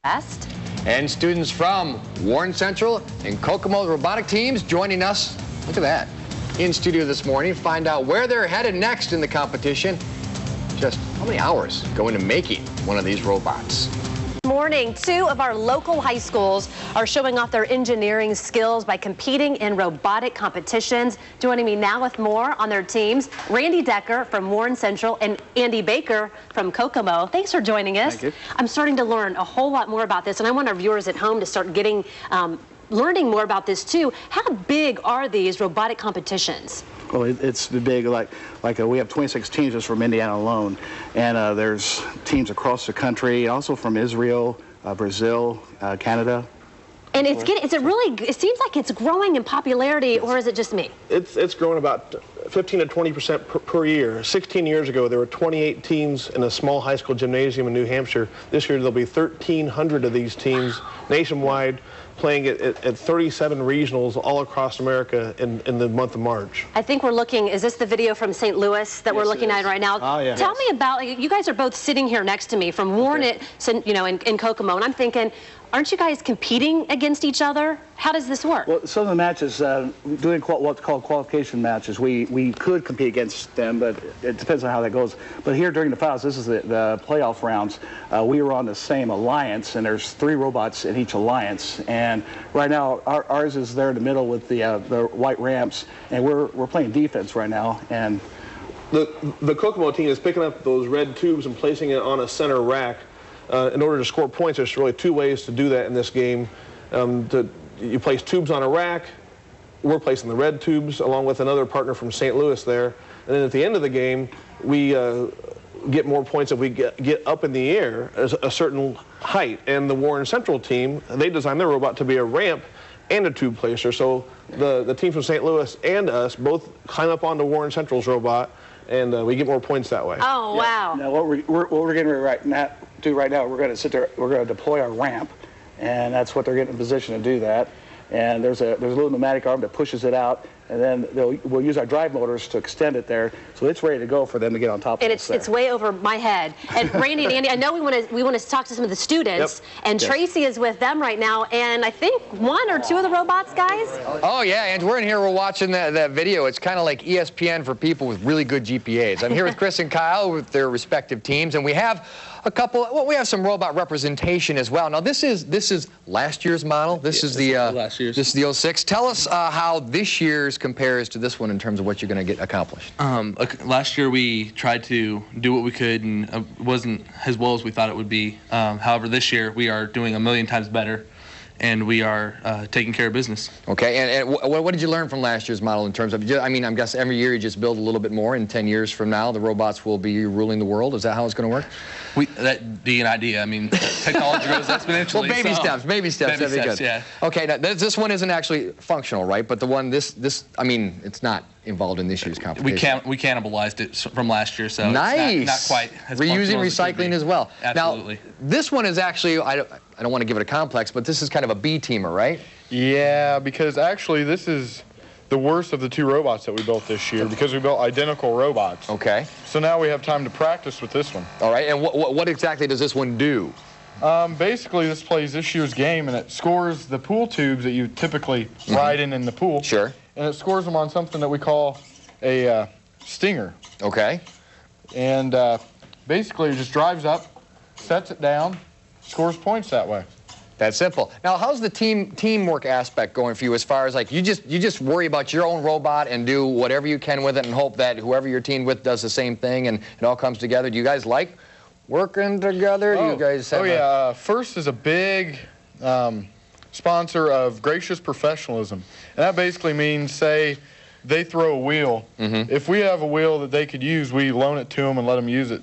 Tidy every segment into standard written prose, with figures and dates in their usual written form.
Best. And students from Warren Central and Kokomo robotic teams joining us. Look at that. In studio this morning, find out where they're headed next in the competition. Just how many hours go into making one of these robots? Morning. 2 of our local high schools are showing off their engineering skills by competing in robotic competitions. Joining me now with more on their teams, Randy Decker from Warren Central and Andy Baker from Kokomo. Thanks for joining us. Thank you. I'm starting to learn a whole lot more about this, and I want our viewers at home to start getting learning more about this too. How big are these robotic competitions? Well, it's big. We have 26 teams just from Indiana alone, and there's teams across the country, also from Israel, Brazil, Canada. And it seems like it's growing in popularity, or is it just me? It's growing about 15 to 20% per year. 16 years ago, there were 28 teams in a small high school gymnasium in New Hampshire. This year, there'll be 1,300 of these teams nationwide, playing at 37 regionals all across America in the month of March. I think we're looking, is this the video from St. Louis that we're looking at right now? Oh, yeah. Tell me about, you guys are both sitting here next to me from Warren, in Kokomo, and I'm thinking, aren't you guys competing against each other? How does this work? Well, some of the matches, doing what's called qualification matches, we could compete against them, but it depends on how that goes. But here during the finals, this is the playoff rounds, we were on the same alliance, and there's 3 robots in each alliance. And right now, ours is there in the middle with the white ramps, and we're playing defense right now. And the Kokomo team is picking up those red tubes and placing it on a center rack. In order to score points, there's really 2 ways to do that in this game. You place tubes on a rack. We're placing the red tubes along with another partner from St. Louis there. And then at the end of the game, we get more points if we get up in the air at a certain height. And the Warren Central team, they designed their robot to be a ramp and a tube placer. So the team from St. Louis and us both climb up onto Warren Central's robot, and we get more points that way. Oh, wow. Now, what we're getting ready right now, we're going to sit there, we're going to deploy our ramp, and that's what they're getting in position to do that. And there's a little pneumatic arm that pushes it out, and then we'll use our drive motors to extend it there, so it's ready to go for them to get on top of it. And it's way over my head. And Randy and Andy, I know we want to talk to some of the students, and Tracy is with them right now, and I think 1 or 2 of the robots, guys. Oh yeah, and we're in here, we're watching that video. It's kind of like ESPN for people with really good GPAs. I'm here with Chris and Kyle with their respective teams, and we have we have some robot representation as well. Now this is last year's model. This is the last year's. This is the 06. Tell us how this year's compares to this one in terms of what you're going to get accomplished. Last year we tried to do what we could, and it wasn't as well as we thought it would be. However, this year we are doing a million times better, and we are taking care of business. Okay, and what did you learn from last year's model in terms of, I mean, I'm guessing every year you just build a little bit more, and 10 years from now the robots will be ruling the world. Is that how it's going to work? That'd be an idea. I mean, technology grows exponentially. Well, baby steps, baby steps. Baby That'd be steps, good. yeah. Okay, now this one isn't actually functional, right? But the one, I mean, it's not involved in this year's competition. We cannibalized it from last year, so nice. It's not quite as reusing, recycling as well. Absolutely. Now, this one is actually, I don't want to give it a complex, but this is kind of a B-teamer, right? Yeah, because actually this is the worst of the 2 robots that we built this year, because we built identical robots. Okay. So now we have time to practice with this one. All right, and what exactly does this one do? Basically, this plays this year's game, and it scores the pool tubes that you typically ride in the pool. Sure. And it scores them on something that we call a stinger. Okay. And basically, it just drives up, sets it down, scores points that way. That's simple. Now, how's the teamwork aspect going for you as far as, like, you just worry about your own robot and do whatever you can with it and hope that whoever you're teamed with does the same thing and it all comes together? Do you guys like working together? Do you guys have FIRST is a big sponsor of gracious professionalism. And that basically means, say, they throw a wheel. If we have a wheel that they could use, we loan it to them and let them use it,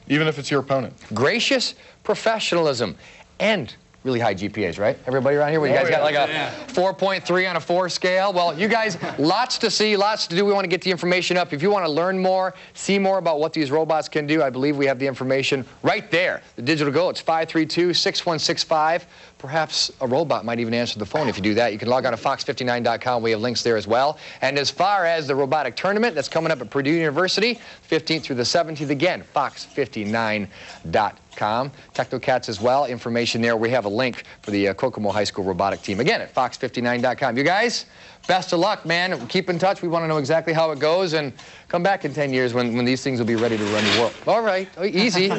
even if it's your opponent. Gracious professionalism. And really high GPAs, right? Everybody around here? Well, you guys got like a 4.3 on a 4 scale. Well, you guys, lots to see, lots to do. We want to get the information up. If you want to learn more, see more about what these robots can do, I believe we have the information right there. The digital go, it's 532-6165. Perhaps a robot might even answer the phone. If you do that, you can log on to fox59.com. We have links there as well. And as far as the robotic tournament that's coming up at Purdue University, 15th through the 17th, again, fox59.com. Technokats as well, information there. We have a link for the Kokomo High School robotic team. Again, at fox59.com. You guys, best of luck, man. Keep in touch. We want to know exactly how it goes, and come back in 10 years when these things will be ready to run the world. All right, easy.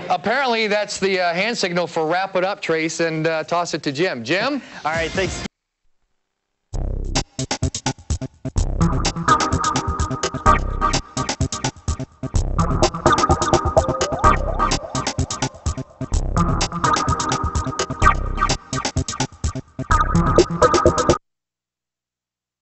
Apparently, that's the hand signal for wrap it up, Trace, and toss it to Jim. Jim? All right, thanks.